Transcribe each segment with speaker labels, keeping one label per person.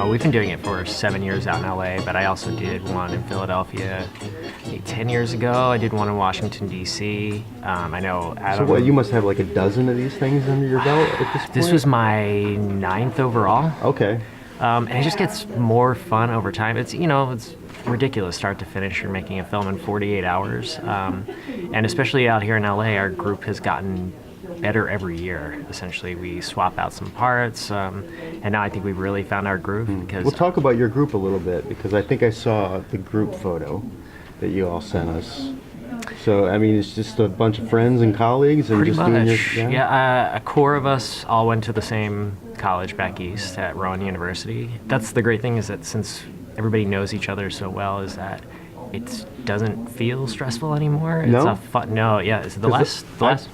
Speaker 1: we've been doing it for 7 years out in LA, but I also did one in Philadelphia 10 years ago. I did one in Washington, D.C. I know Adam...
Speaker 2: So what, you must have like a dozen of these things under your belt at this point?
Speaker 1: This was my 9th overall.
Speaker 2: Okay.
Speaker 1: And it just gets more fun over time. It's, it's ridiculous start to finish. You're making a film in 48 hours. And especially out here in LA, our group has gotten better every year. Essentially, we swap out some parts, and now I think we've really found our groove. Because
Speaker 2: we'll talk about your group a little bit, because I think I saw the group photo that you all sent us. So, I mean, it's just a bunch of friends and colleagues, and
Speaker 1: pretty
Speaker 2: just
Speaker 1: much.
Speaker 2: doing your...
Speaker 1: A core of us all went to the same college back east at Rowan University. That's the great thing, is that since everybody knows each other so well, is that it doesn't feel stressful anymore. It's
Speaker 2: No?
Speaker 1: a fun, no, yeah. It's the last.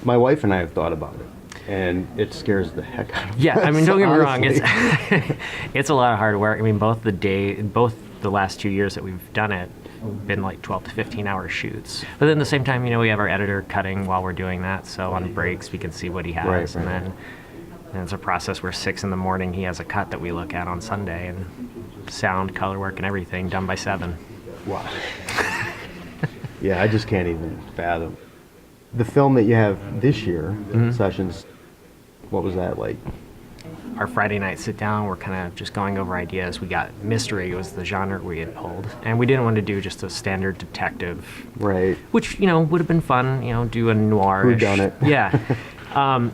Speaker 2: My wife and I have thought about it, and it scares the heck out of
Speaker 1: Yeah,
Speaker 2: us.
Speaker 1: I mean, don't get me wrong.
Speaker 2: Honestly.
Speaker 1: It's a lot of hard work. I mean, both the last 2 years that we've done it, been like 12 to 15 hour shoots. But then at the same time, we have our editor cutting while we're doing that. So on breaks, we can see what he has,
Speaker 2: Right.
Speaker 1: and then it's a process where 6 in the morning he has a cut that we look at on Sunday, and sound, color work, and everything done by 7.
Speaker 2: Wow. Yeah, I just can't even fathom. The film that you have this year, Sessions, what was that like?
Speaker 1: Our Friday night sit down, we're kind of just going over ideas. We got mystery was the genre we had pulled, and we didn't want to do just a standard detective,
Speaker 2: Right.
Speaker 1: which would have been fun. Do a noir-ish.
Speaker 2: Whodunit.
Speaker 1: Yeah.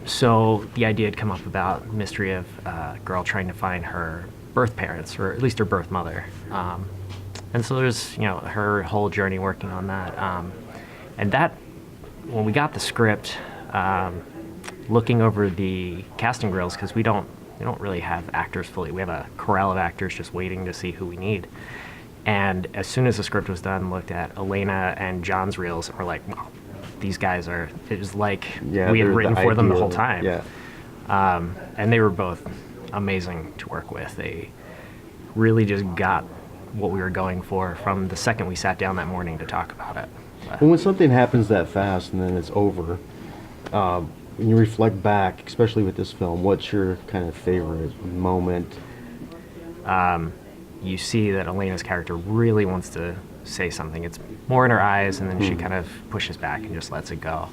Speaker 1: So the idea had come up about mystery of a girl trying to find her birth parents, or at least her birth mother. And so there's her whole journey working on that. And that, when we got the script, looking over the casting grills, because we don't really have actors fully. We have a corral of actors just waiting to see who we need. And as soon as the script was done, looked at Elena and John's reels, and we're like, wow, these guys are, it was like we had written for them the whole time.
Speaker 2: Yeah.
Speaker 1: And they were both amazing to work with. They really just got what we were going for from the second we sat down that morning to talk about it.
Speaker 2: Well, when something happens that fast and then it's over, when you reflect back, especially with this film, what's your kind of favorite moment?
Speaker 1: You see that Elena's character really wants to say something. It's more in her eyes, and then she kind of pushes back and just lets it go.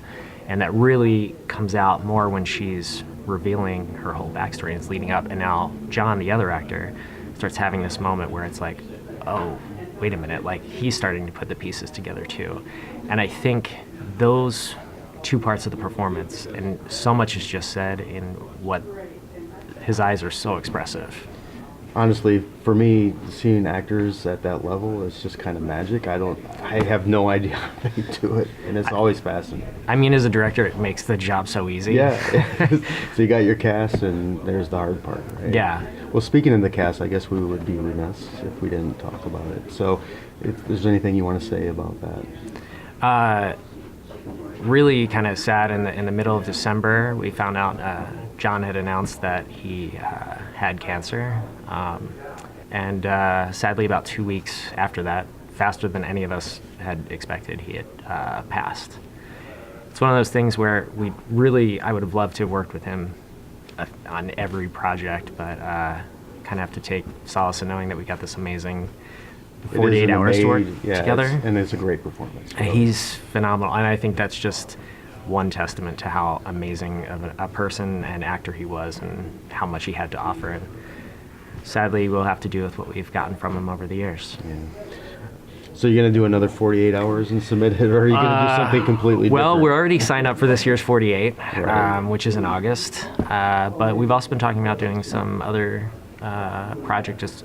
Speaker 1: And that really comes out more when she's revealing her whole backstory and it's leading up. And now John, the other actor, starts having this moment where it's like, oh, wait a minute, like he's starting to put the pieces together too. And I think those two parts of the performance, and so much is just said in what his eyes are so expressive.
Speaker 2: Honestly, for me, seeing actors at that level is just kind of magic. I have no idea how they do it, and it's always fascinating.
Speaker 1: I mean, as a director, it makes the job so easy.
Speaker 2: Yeah. So you got your cast, and there's the hard part, right?
Speaker 1: Yeah.
Speaker 2: Well, speaking of the cast, I guess we would be remiss if we didn't talk about it. So if there's anything you want to say about that.
Speaker 1: Really kind of sad in the middle of December, we found out John had announced that he had cancer. And sadly, about 2 weeks after that, faster than any of us had expected, he had passed. It's one of those things where I would have loved to have worked with him on every project, but kind of have to take solace in knowing that we got this amazing 48 hours to work together.
Speaker 2: And it's a great performance.
Speaker 1: He's phenomenal, and I think that's just one testament to how amazing of a person and actor he was, and how much he had to offer. And sadly, we'll have to do with what we've gotten from him over the years.
Speaker 2: Yeah. So you're going to do another 48 hours and submit it, or are you going to do something completely different?
Speaker 1: Well, we're already signed up for this year's 48,
Speaker 2: Right.
Speaker 1: Which is in August. But we've also been talking about doing some other projects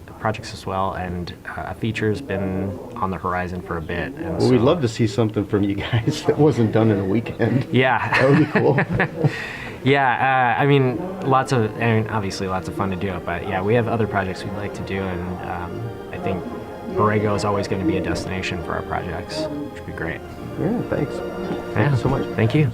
Speaker 1: as well, and a feature's been on the horizon for a bit. And
Speaker 2: Well, we'd love to see something from you guys that wasn't done in a weekend.
Speaker 1: Yeah.
Speaker 2: That would be cool.
Speaker 1: Yeah, obviously lots of fun to do, but yeah, we have other projects we'd like to do, and I think Borrego is always going to be a destination for our projects, which would be great.
Speaker 2: Yeah, thanks.
Speaker 1: Yeah.
Speaker 2: Thank you so much.
Speaker 1: Thank you.